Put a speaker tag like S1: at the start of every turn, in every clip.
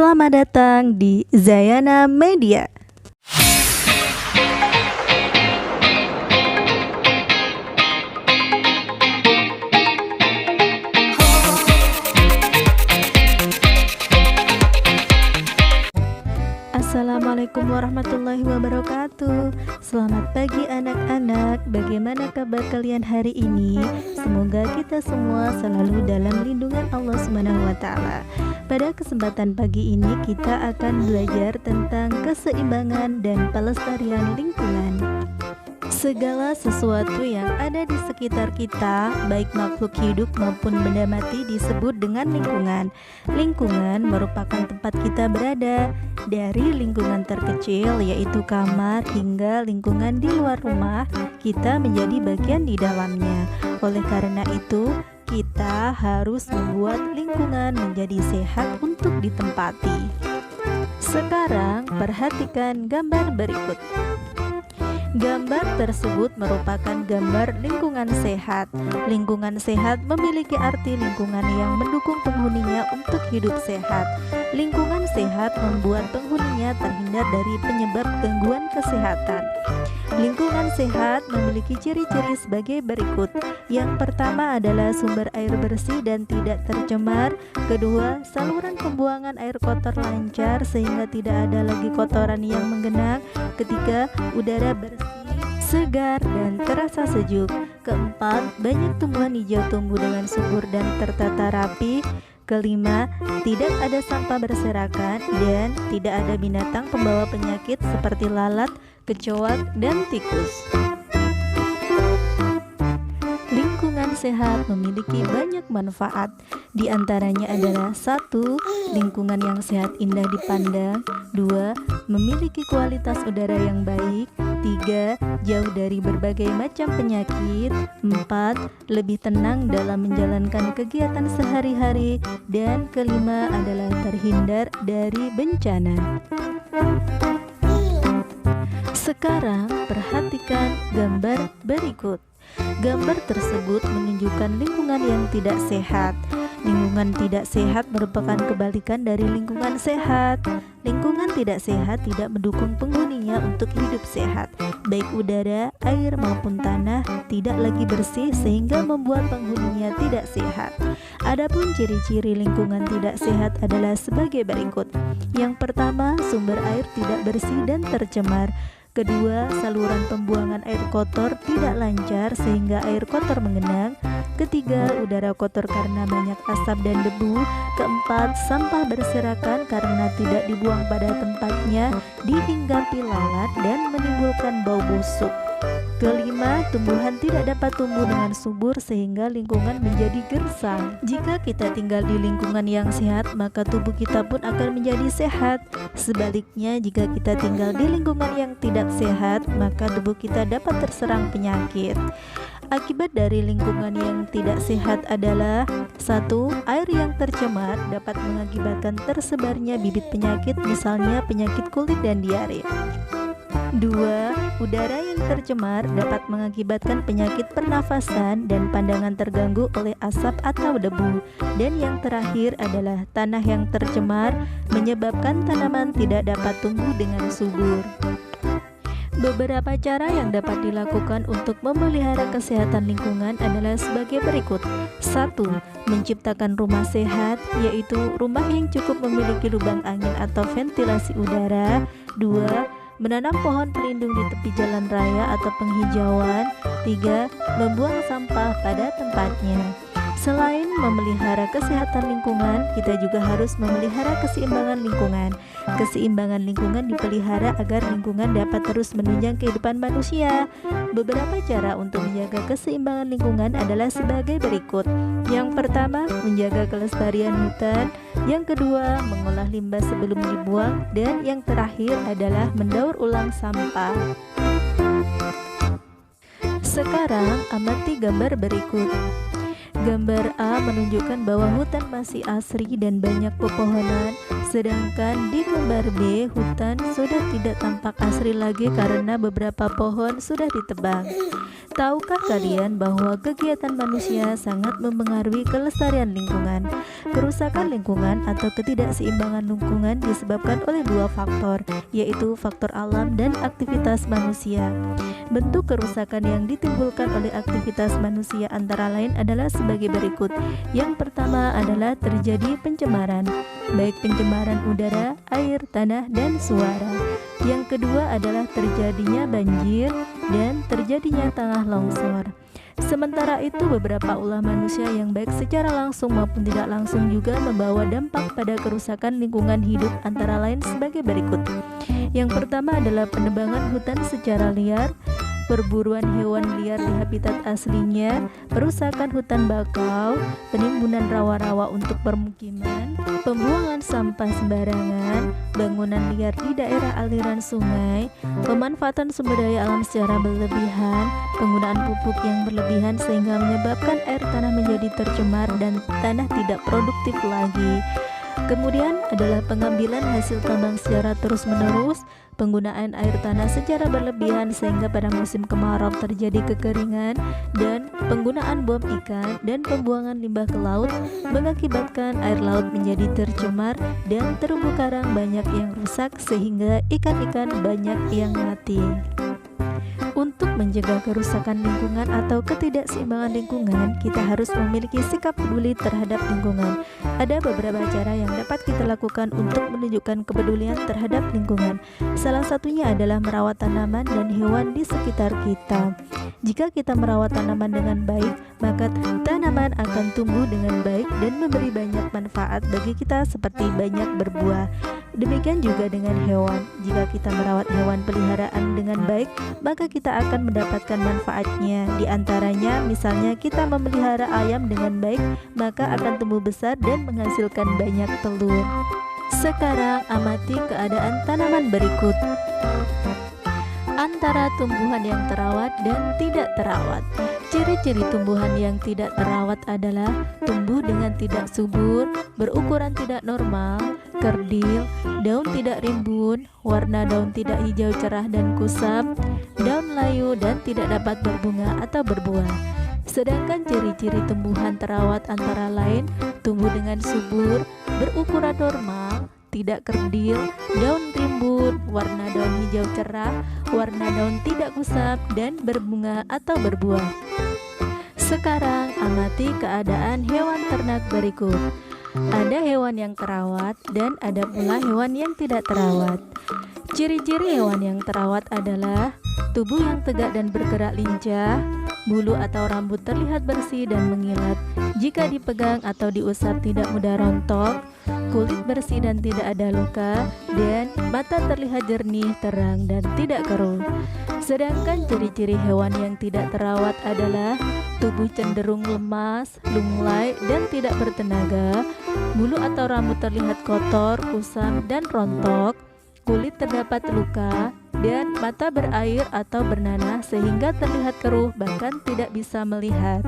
S1: Selamat datang di Zayana Media. Assalamualaikum warahmatullahi wabarakatuh. Selamat pagi anak-anak. Bagaimana kabar kalian hari ini? Semoga kita semua selalu dalam lindungan Allah Subhanahu wa taala. Pada kesempatan pagi ini kita akan belajar tentang keseimbangan dan pelestarian lingkungan. Segala sesuatu yang ada di sekitar kita, baik makhluk hidup maupun benda mati, disebut dengan lingkungan. Lingkungan merupakan tempat kita berada, dari lingkungan terkecil yaitu kamar hingga lingkungan di luar rumah, kita menjadi bagian di dalamnya. Oleh karena itu, kita harus membuat lingkungan menjadi sehat untuk ditempati. Sekarang perhatikan gambar berikut. Gambar tersebut merupakan gambar lingkungan sehat. Lingkungan sehat memiliki arti lingkungan yang mendukung penghuninya untuk hidup sehat. Lingkungan sehat membuat penghuninya terhindar dari penyebab gangguan kesehatan. Lingkungan sehat memiliki ciri-ciri sebagai berikut. Yang pertama adalah sumber air bersih dan tidak tercemar. Kedua, saluran pembuangan air kotor lancar sehingga tidak ada lagi kotoran yang menggenang. Ketiga, udara bersih, segar dan terasa sejuk. Keempat, banyak tumbuhan hijau tumbuh dengan subur dan tertata rapi. Kelima, tidak ada sampah berserakan dan tidak ada binatang pembawa penyakit seperti lalat, kecoak, dan tikus. Lingkungan sehat memiliki banyak manfaat. Di antaranya adalah 1. Lingkungan yang sehat indah dipandang. 2. Memiliki kualitas udara yang baik. 3. Jauh dari berbagai macam penyakit. 4. Lebih tenang dalam menjalankan kegiatan sehari-hari. Dan kelima adalah terhindar dari bencana. Sekarang perhatikan gambar berikut. Gambar tersebut menunjukkan lingkungan yang tidak sehat. Lingkungan tidak sehat merupakan kebalikan dari lingkungan sehat. Lingkungan tidak sehat tidak mendukung penghuninya untuk hidup sehat. Baik udara, air maupun tanah tidak lagi bersih sehingga membuat penghuninya tidak sehat. Adapun ciri-ciri lingkungan tidak sehat adalah sebagai berikut. Yang pertama, sumber air tidak bersih dan tercemar. Kedua, saluran pembuangan air kotor tidak lancar sehingga air kotor menggenang. Ketiga, udara kotor karena banyak asap dan debu. Keempat, sampah berserakan karena tidak dibuang pada tempatnya, dihinggapi lalat dan menimbulkan bau busuk. Kelima, tumbuhan tidak dapat tumbuh dengan subur sehingga lingkungan menjadi gersang. Jika kita tinggal di lingkungan yang sehat, maka tubuh kita pun akan menjadi sehat. Sebaliknya, jika kita tinggal di lingkungan yang tidak sehat, maka tubuh kita dapat terserang penyakit. Akibat dari lingkungan yang tidak sehat adalah 1. Air yang tercemar dapat mengakibatkan tersebarnya bibit penyakit, misalnya penyakit kulit dan diare. 2. Udara yang tercemar dapat mengakibatkan penyakit pernafasan dan pandangan terganggu oleh asap atau debu. Dan yang terakhir adalah tanah yang tercemar menyebabkan tanaman tidak dapat tumbuh dengan subur. Beberapa cara yang dapat dilakukan untuk memelihara kesehatan lingkungan adalah sebagai berikut. 1. Menciptakan rumah sehat, yaitu rumah yang cukup memiliki lubang angin atau ventilasi udara. 2. Menanam pohon pelindung di tepi jalan raya atau penghijauan. 3. Membuang sampah pada tempatnya. Selain memelihara kesehatan lingkungan, kita juga harus memelihara keseimbangan lingkungan. Keseimbangan lingkungan dipelihara agar lingkungan dapat terus menunjang kehidupan manusia. Beberapa cara untuk menjaga keseimbangan lingkungan adalah sebagai berikut. Yang pertama, menjaga kelestarian hutan. Yang kedua, mengolah limbah sebelum dibuang. Dan yang terakhir adalah mendaur ulang sampah. Sekarang amati gambar berikut. Gambar A menunjukkan bahwa hutan masih asri dan banyak pepohonan, sedangkan di gambar B hutan sudah tidak tampak asri lagi karena beberapa pohon sudah ditebang. Tahukah kalian bahwa kegiatan manusia sangat mempengaruhi kelestarian lingkungan? Kerusakan lingkungan atau ketidakseimbangan lingkungan disebabkan oleh dua faktor, yaitu faktor alam dan aktivitas manusia. Bentuk kerusakan yang ditimbulkan oleh aktivitas manusia antara lain adalah sebagai berikut. Yang pertama adalah terjadi pencemaran, baik pencemaran udara, air, tanah, dan suara. Yang kedua adalah terjadinya banjir dan terjadinya tanah longsor. Sementara itu, beberapa ulah manusia yang baik secara langsung maupun tidak langsung juga membawa dampak pada kerusakan lingkungan hidup antara lain sebagai berikut. Yang pertama adalah penebangan hutan secara liar, perburuan hewan liar di habitat aslinya, perusakan hutan bakau, penimbunan rawa-rawa untuk permukiman, pembuangan sampah sembarangan, bangunan liar di daerah aliran sungai, pemanfaatan sumber daya alam secara berlebihan, penggunaan pupuk yang berlebihan sehingga menyebabkan air tanah menjadi tercemar dan tanah tidak produktif lagi. Kemudian adalah pengambilan hasil tambang secara terus-menerus, penggunaan air tanah secara berlebihan sehingga pada musim kemarau terjadi kekeringan, dan penggunaan bom ikan dan pembuangan limbah ke laut mengakibatkan air laut menjadi tercemar dan terumbu karang banyak yang rusak sehingga ikan-ikan banyak yang mati. Untuk mencegah kerusakan lingkungan atau ketidakseimbangan lingkungan, kita harus memiliki sikap peduli terhadap lingkungan. Ada beberapa cara yang dapat kita lakukan untuk menunjukkan kepedulian terhadap lingkungan. Salah satunya adalah merawat tanaman dan hewan di sekitar kita. Jika kita merawat tanaman dengan baik, maka tanaman akan tumbuh dengan baik dan memberi banyak manfaat bagi kita seperti banyak berbuah. Demikian juga dengan hewan. Jika kita merawat hewan peliharaan dengan baik, maka kita akan mendapatkan manfaatnya. Di antaranya, misalnya kita memelihara ayam dengan baik, maka akan tumbuh besar dan menghasilkan banyak telur. Sekarang amati keadaan tanaman berikut. Antara tumbuhan yang terawat dan tidak terawat. Ciri-ciri tumbuhan yang tidak terawat adalah tumbuh dengan tidak subur, berukuran tidak normal, kerdil, daun tidak rimbun, warna daun tidak hijau cerah dan kusam, daun layu dan tidak dapat berbunga atau berbuah. Sedangkan ciri-ciri tumbuhan terawat antara lain tumbuh dengan subur, berukuran normal, tidak kerdil, daun rimbun, warna daun hijau cerah, warna daun tidak kusam, dan berbunga atau berbuah. Sekarang amati keadaan hewan ternak berikut. Ada hewan yang terawat dan ada pula hewan yang tidak terawat. Ciri-ciri hewan yang terawat adalah tubuh yang tegak dan bergerak lincah, bulu atau rambut terlihat bersih dan mengilat. Jika dipegang atau diusap tidak mudah rontok, kulit bersih dan tidak ada luka, dan mata terlihat jernih, terang, dan tidak keruh. Sedangkan ciri-ciri hewan yang tidak terawat adalah tubuh cenderung lemas, lunglai, dan tidak bertenaga, bulu atau rambut terlihat kotor, kusam, dan rontok, kulit terdapat luka, dan mata berair atau bernanah sehingga terlihat keruh bahkan tidak bisa melihat.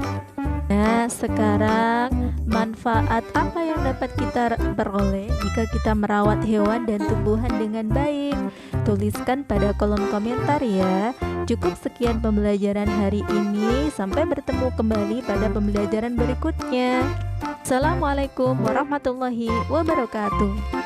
S1: Nah, sekarang manfaat apa yang dapat kita peroleh jika kita merawat hewan dan tumbuhan dengan baik? Tuliskan pada kolom komentar ya. Cukup sekian pembelajaran hari ini. Sampai bertemu kembali pada pembelajaran berikutnya. Assalamualaikum warahmatullahi wabarakatuh.